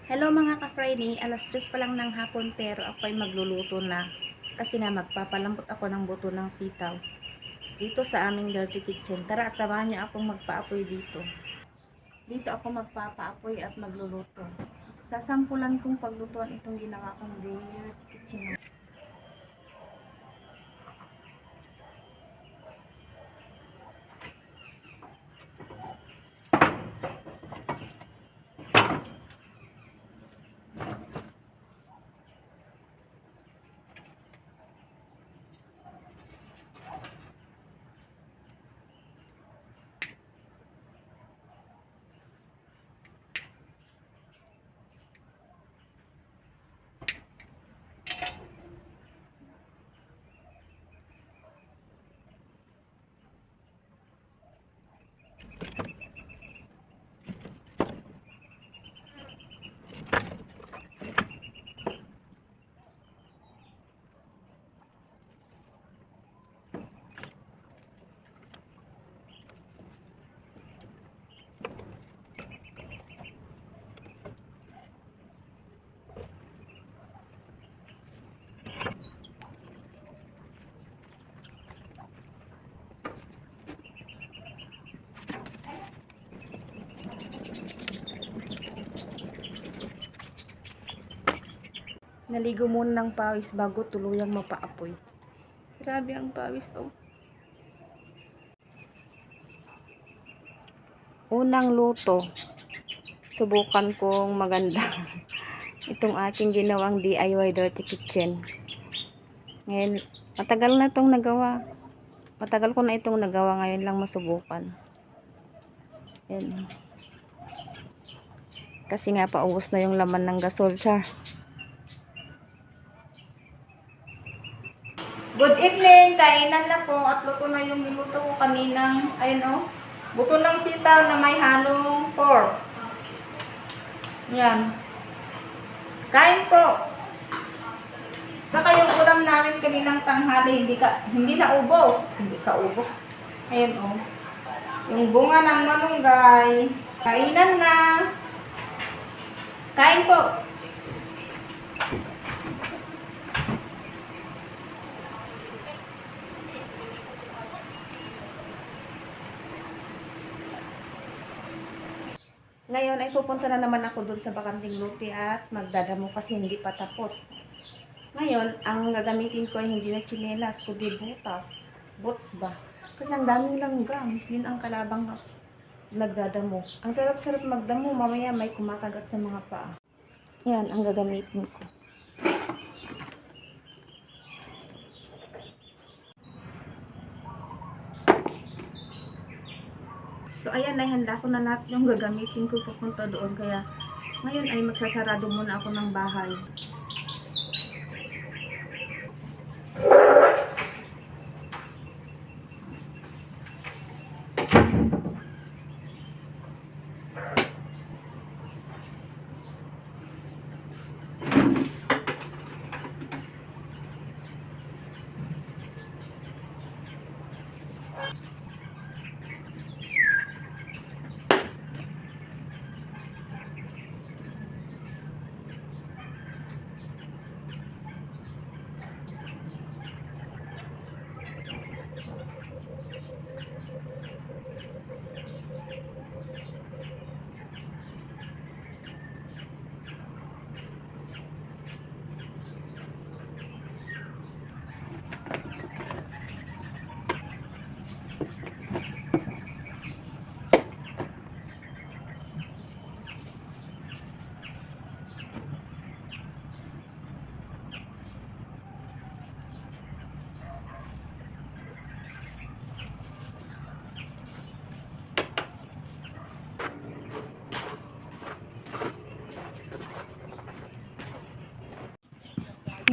Hello mga ka-Friday, alas 3 pa lang ng hapon pero ako ay magluluto na kasi nga magpapalambot ako ng buto ng sitaw dito sa aming dirty kitchen. Tara, samahan niyo akong magpaapoy dito. Dito ako magpapaapoy at magluluto. Sasampulan kong paglutuan itong ginawa kong dirty kitchen. Naligo muna ng pawis bago tuluyang mapaapoy. Grabe ang pawis oh. Unang luto. Subukan kong maganda itong aking ginawang DIY dirty kitchen. Ngayon, matagal na itong nagawa. Matagal ko na itong nagawa, ngayon lang masubukan. Yan. Kasi nga paubos na yung laman ng gasol, char. Good evening! Kainan na po at luto na yung niluto ko kaninang, ayun o, buto ng sitaw na may halong pork. Yan. Kain po! Saka yung ulam namin kaninang tanghali, hindi na ubos. Hindi ka ubos. Ayun o. Yung bunga ng malunggay. Kainan na! Kain po! Ngayon ay pupunta na naman ako doon sa bakanting lupi at magdadamo kasi hindi pa tapos. Ngayon, ang gagamitin ko ay hindi na tsinelas, kundi butas. Boots ba? Kasi ang daming langgam. Yun ang kalabang nagdadamo. Ang sarap-sarap magdamo. Mamaya may kumakagat sa mga paa. Yan ang gagamitin ko. So ayan, nahanda ko na lahat yung gagamitin ko papunta doon. Kaya ngayon ay magsasarado muna ako ng bahay.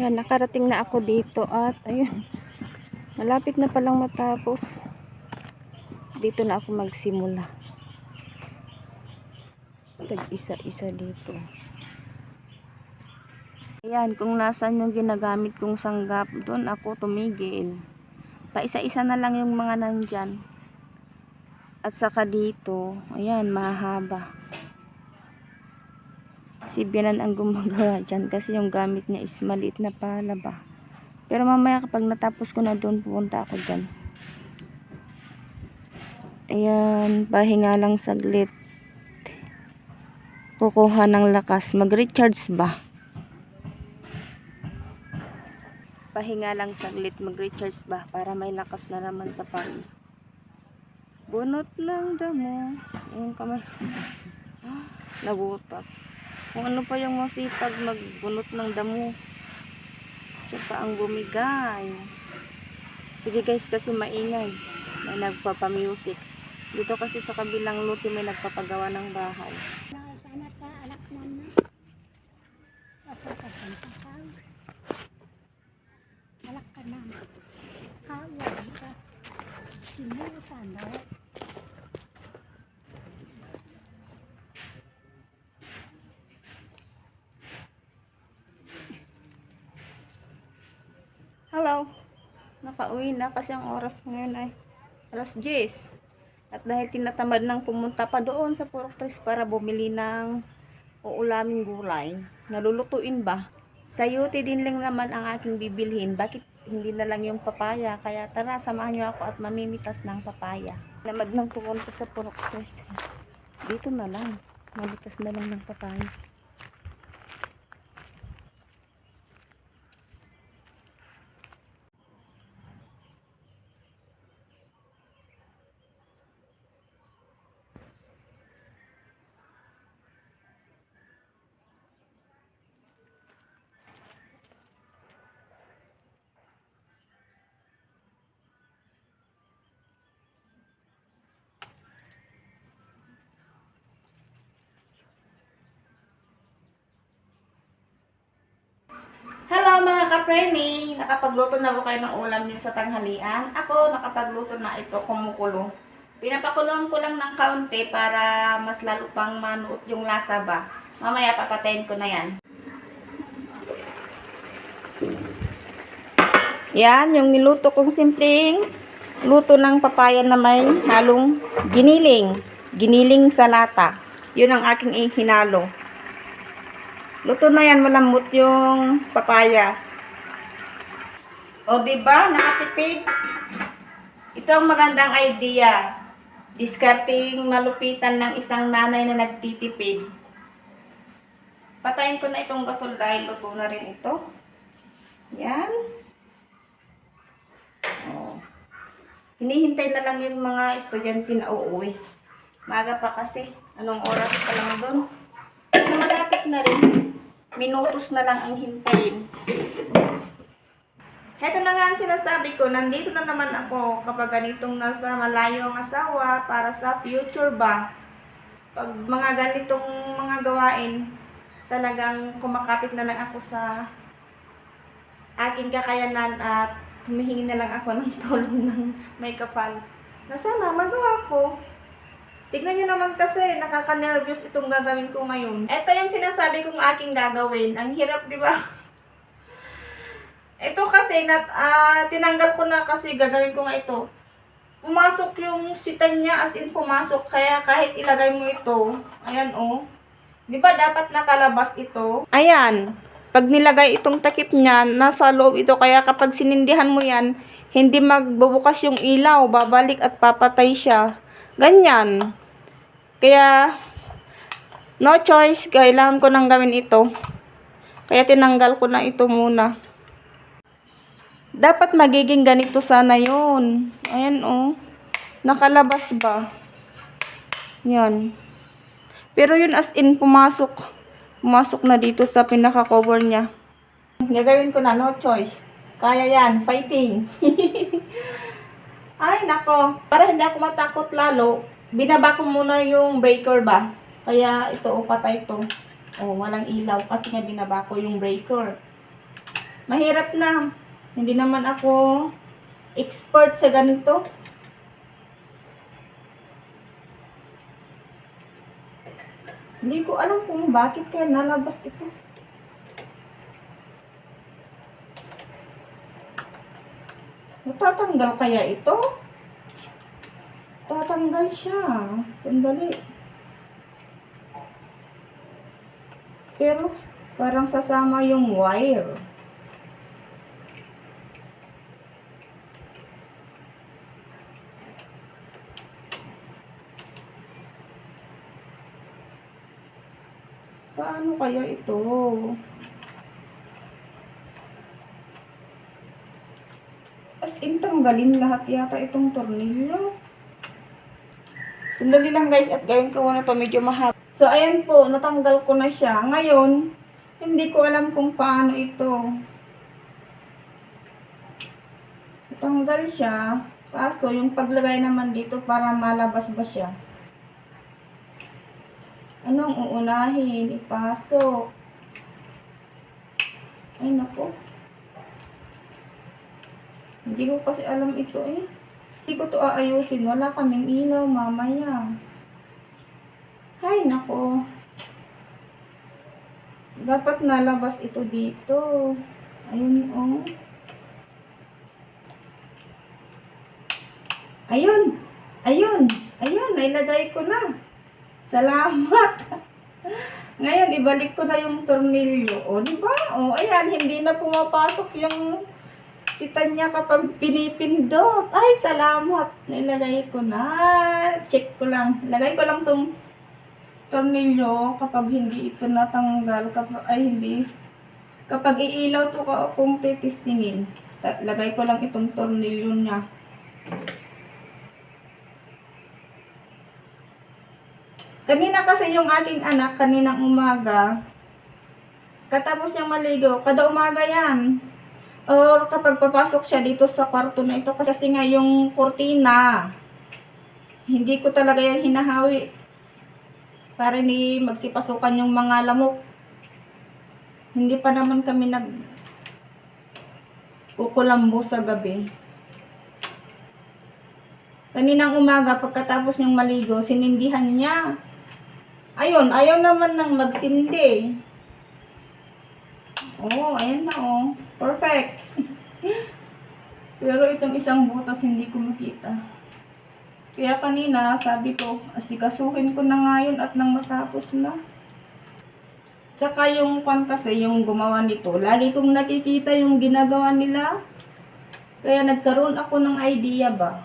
Yan, nakarating na ako dito at ayun, malapit na palang matapos. Dito na ako magsimula. Tag-isa-isa dito. Ayan, kung nasan yung ginagamit kong sanggap, doon ako tumigil. Paisa-isa na lang yung mga nandyan. At saka dito, ayan, mahaba. Si Bianan ang gumagawa dyan kasi yung gamit niya is maliit na pala ba. Pero mamaya kapag natapos ko na doon, pupunta ako dyan. Ayan, pahinga lang saglit. Kukuha ng lakas. Mag-recharge ba? Pahinga lang saglit. Mag-recharge ba? Para may lakas na naman sa pari. Bunot ng damo. Yung kamay. Nabutas. Kung ano pa yung masipag magbunot ng damo. Siya pa ang bumigay. Sige guys, kasi maingay. May nagpapamusic. Dito kasi sa kabilang luti may nagpapagawa ng bahay. Hello. Nakauwi na kasi ang oras ngayon ay alas 10. At dahil tinatamad nang pumunta pa doon sa Purok 3 para bumili ng uulaming gulay, nalulutuin ba? Sayote din lang naman ang aking bibilhin. Bakit hindi na lang yung papaya? Kaya tara, samahan nyo ako at mamimitas ng papaya. Namad nang pumunta sa Purok 3. Dito na lang. Mamitas na lang ng papaya. Hello mga ka-preni! Nakapagluto na po kayo ng ulam niyo sa tanghalian. Ako nakapagluto na ito, kumukulo. Pinapakuloan ko lang ng kaunti para mas lalo pang manuot yung lasa ba. Mamaya papatayin ko na yan. Yan, yung niluto kong simpleng luto ng papaya na may halong giniling. Giniling sa lata. Yun ang aking hinalo. Luto na yan, malambot yung papaya. O, diba? Nakatipid. Ito ang magandang idea. Discarding malupitan ng isang nanay na nagtitipid. Patayin ko na itong gasol dahil luto na rin ito. Yan. O. Hinihintay na lang yung mga estudyante na uuwi. Maga pa kasi. Anong oras pa lang doon? Malapit na rin. Minutos na lang ang hintayin. Heto na nga ang sinasabi ko, nandito na naman ako kapag ganitong nasa malayo ang asawa para sa future ba. Pag mga ganitong mga gawain, talagang kumakapit na lang ako sa aking kakayanan at humihingi na lang ako ng tulong ng may kapal. Na sana magawa ko. Tignan nyo naman kasi, nakaka-nervous itong gagawin ko ngayon. Ito yung sinasabi kong aking gagawin. Ang hirap, di ba? Ito kasi, tinanggal ko na kasi gagawin ko nga ito. Pumasok yung sitan niya, as in pumasok. Kaya kahit ilagay mo ito, ayan oh. Di ba dapat nakalabas ito? Ayan. Pag nilagay itong takip niya, nasa loob ito. Kaya kapag sinindihan mo yan, hindi magbubukas yung ilaw. Babalik at papatay siya. Ganyan. Kaya, no choice, kailangan ko nang gawin ito. Kaya tinanggal ko na ito muna. Dapat magiging ganito sana yun. Ayan oh. Nakalabas ba? Yan. Pero yun as in pumasok. Pumasok na dito sa pinaka-cover niya. Gagawin ko na, no choice. Kaya yan, fighting. Ay, nako. Para hindi ako matakot lalo, binaba ko muna yung breaker ba. Kaya ito, patay ito. Walang ilaw kasi nga binaba ko yung breaker. Mahirap na. Hindi naman ako expert sa ganito. Hindi ko alam kung bakit kaya nalabas ito. Natatanggal kaya ito? Tatanggal siya. Sandali. Pero parang sasama yung wire. Paano kaya ito? As in, tanggalin lahat yata itong tornilyo. Sandali lang guys, at gawin ko muna to, medyo mahaba. So, ayan po, natanggal ko na siya. Ngayon, hindi ko alam kung paano ito. Natanggal siya. Kaso, yung paglagay naman dito para malabas ba siya? Anong uunahin? Ipasok. Ay, nako. Hindi ko kasi alam ito eh. Hindi ko to aayusin. Wala kaming ilaw mamaya. Ay, nako. Dapat nalabas ito dito. Ayun, oh. Ayun. Ayun. Ayun, nailagay ko na. Salamat. Ngayon, ibalik ko na yung tornilyo. O, diba? O, ayan, hindi na pumapasok yung sitan niya kapag pinipindot. Ay, salamat. Nailagay ko na. Check ko lang. Lagay ko lang tong tornilyo kapag hindi ito natanggal. Kapag iilaw to kung titistingin. Lagay ko lang itong tornilyo niya. Kanina kasi yung aking anak, kaninang umaga, katapos niyang maligo, kada umaga yan. Or kapag papasok siya dito sa kwarto na ito, kasi nga yung kurtina, hindi ko talaga yan hinahawi para hindi magsipasukan yung mga lamok. Hindi pa naman kami kukulambo sa gabi. Kaninang umaga, pagkatapos niyang maligo, sinindihan niya. Ayun, ayaw naman nang magsindi. Oh, ayan na oh. Perfect. Pero itong isang butas hindi ko makita. Kaya kanina, sabi ko, asikasuhin ko na ngayon at nang matapos na. Tsaka yung kasi, yung gumawa nito, lagi kong nakikita yung ginagawa nila. Kaya nagkaroon ako ng idea ba,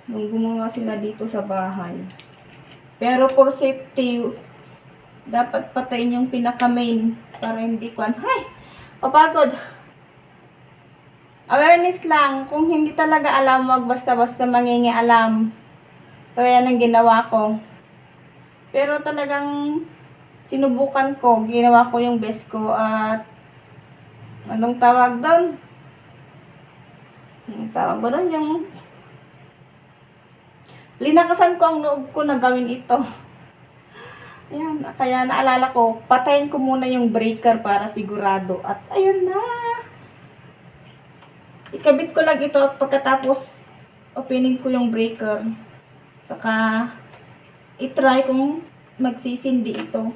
nung gumawa sila dito sa bahay. Pero for safety, dapat patayin yung pinaka-main para hindi ko, ay, papagod. Awareness lang, kung hindi talaga alam, wag basta-basta mangingialam. Kaya nang ginawa ko. Pero talagang sinubukan ko, ginawa ko yung best ko at anong tawag doon? Anong tawag ba doon? Yung linakasan ko ang loob ko na gawin ito. Ayan, kaya naalala ko, patayin ko muna yung breaker para sigurado. At ayun na. Ikabit ko lang ito pagkatapos opening ko yung breaker. Saka itry kung magsisindi ito.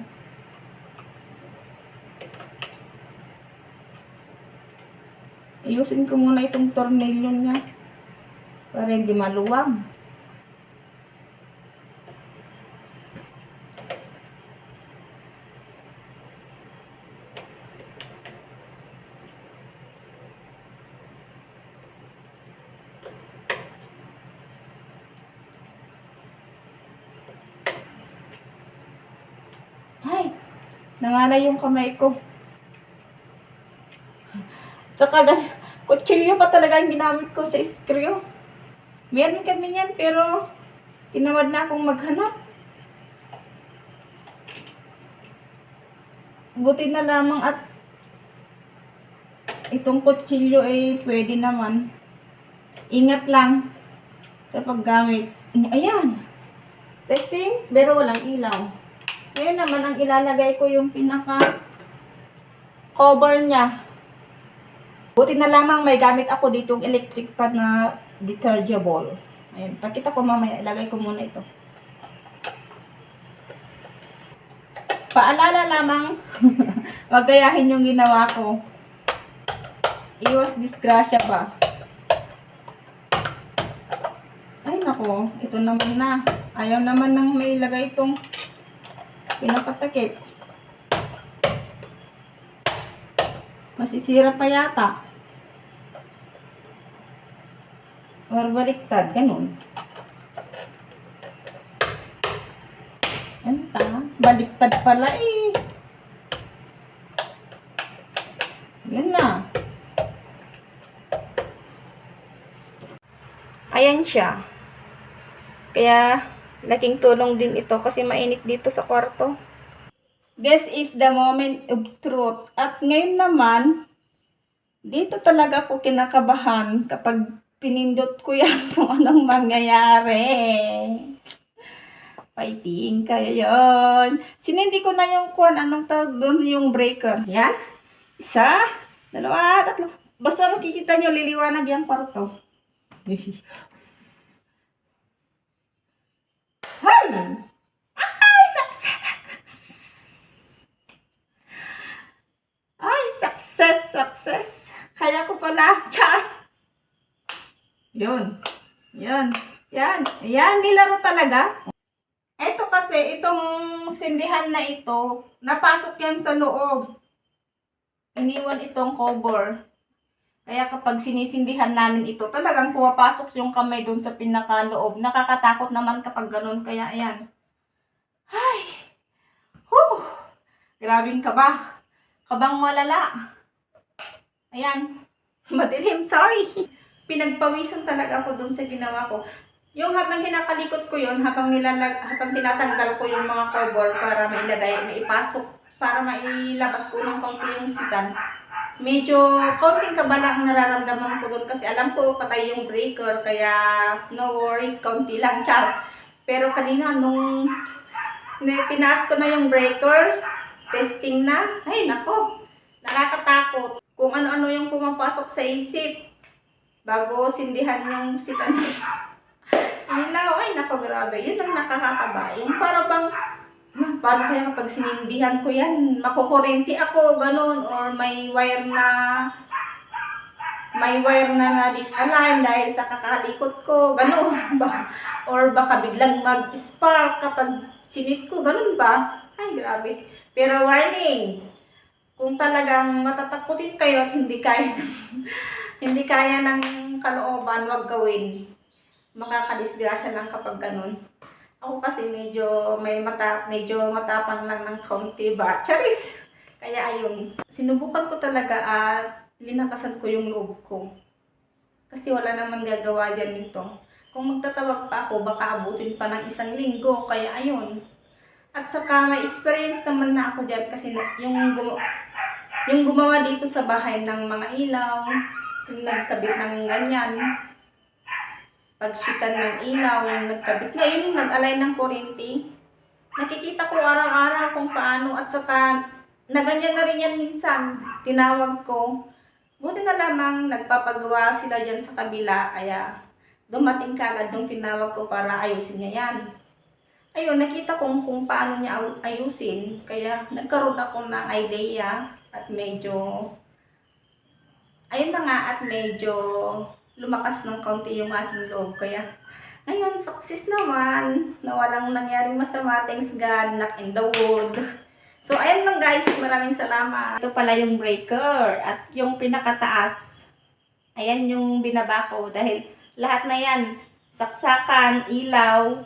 Ayusin ko muna itong tornilyo niya para hindi maluwang. Ay, nangalay yung kamay ko. Tsaka, kutsilyo pa talaga ang ginamit ko sa screw. Meron kami yan, pero tinamad na akong maghanap. Buti na lamang at itong kutsilyo ay pwede naman. Ingat lang sa paggamit. Ayan. Testing, pero walang ilaw. Ngayon naman, ang ilalagay ko yung pinaka cover niya. Buti na lamang may gamit ako ditong electric pan na detergible. Ayan, pakita ko mamaya. Ilagay ko muna ito. Paalala lamang, wag gayahin yung ginawa ko. Iwas disgrasya ba? Ay nako, ito naman na. Ayaw naman nang may ilagay itong pinapatakip. Masisira pa yata. Or baliktad, ganun. Anta, baliktad pala eh. Yan na. Ayan siya. Kaya, laking tulong din ito kasi mainit dito sa kwarto. This is the moment of truth. At ngayon naman, dito talaga ako kinakabahan kapag pinindot ko yan kung anong mangyayari. Fighting kaya yon. Sinindi ko na yung anong tawag doon, yung breaker. Yan. Isa, dalawa, tatlo. Basta makikita nyo, liliwanag yung kwarto. Hay! Ay, success! Ay, success! Kaya ko pala. Char! Yun. Yan, nilaro talaga. Ito kasi, itong sindihan na ito, napasok yan sa loob. Iniwan itong cover. Kaya kapag sinisindihan namin ito, talagang pumapasok yung kamay doon sa pinakaloob. Nakakatakot naman kapag ganun. Kaya ayan. Ay! Whew! Grabing kaba. Kabang malala. Ayan. Madilim, sorry. Pinagpawisan talaga ako doon sa ginawa ko. Yung habang kinakalikot ko yun, habang tinatanggal ko yung mga cover para maipasok, para mailabas ko ng konti yung sitan. Medyo konting kabala ang nararamdaman ko doon kasi alam ko patay yung breaker, kaya no worries, konti lang, char. Pero kanina nung tinaas ko na yung breaker, testing na, ay nako, nakakatakot. Kung ano-ano yung pumapasok sa isip bago sindihan yung sitan. Ilaw, ay nako, grabe, yun ang nakakakaba. Yung para bang, paano kaya kapag sinindihan ko yan, makukurente ako, ganun, or may wire na disalign dahil sa kakalikot ko, ganun ba? Or baka biglang mag-spark kapag sinit ko, ganun ba? Ay, grabe. Pero warning, kung talagang matatakutin kayo at hindi kaya ng kalooban, wag gawin. Makakadisgrasya lang kapag ganun. Ako kasi medyo matapang lang ng kaunti ba. Charis! Kaya ayun. Sinubukan ko talaga at linakasan ko yung loob ko. Kasi wala namang gagawa dyan nito. Kung magtatawag pa ako, baka abutin pa ng 1 linggo. Kaya ayun. At saka may experience naman na ako dyan kasi yung gumawa dito sa bahay ng mga ilaw, yung nagkabit ng ganyan, pagsutan ng ilaw, yung nagkabit. Ngayon, yung nag-align ng kuryente. Nakikita ko araw-araw kung paano at saka naganyan na rin yan minsan. Tinawag ko. Buti na lamang nagpapagawa sila dyan sa kabila. Kaya dumating kagad nung tinawag ko para ayusin niya yan. Ayun, nakita ko kung paano niya ayusin. Kaya nagkaroon ako ng idea at medyo lumakas ng kaunti yung aking loob. Kaya, ngayon, success naman. Na walang nangyaring masama. Thanks God, knock in the wood. So, ayun lang guys. Maraming salamat. Ito pala yung breaker. At yung pinakataas, ayan yung binaba ko. Dahil lahat na yan, saksakan, ilaw,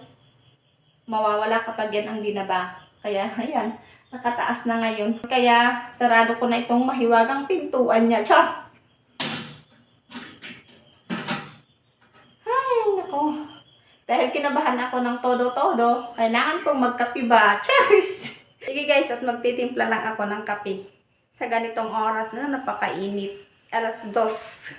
mawawala kapag yan ang binaba. Kaya, ayan, nakataas na ngayon. Kaya, sarado ko na itong mahiwagang pintuan niya. Char! Dahil kinabahan ako ng todo-todo, kailangan kong magkape ba? Charis! Sige guys, at magtitimpla lang ako ng kape. Sa ganitong oras na napakainit. 2:00.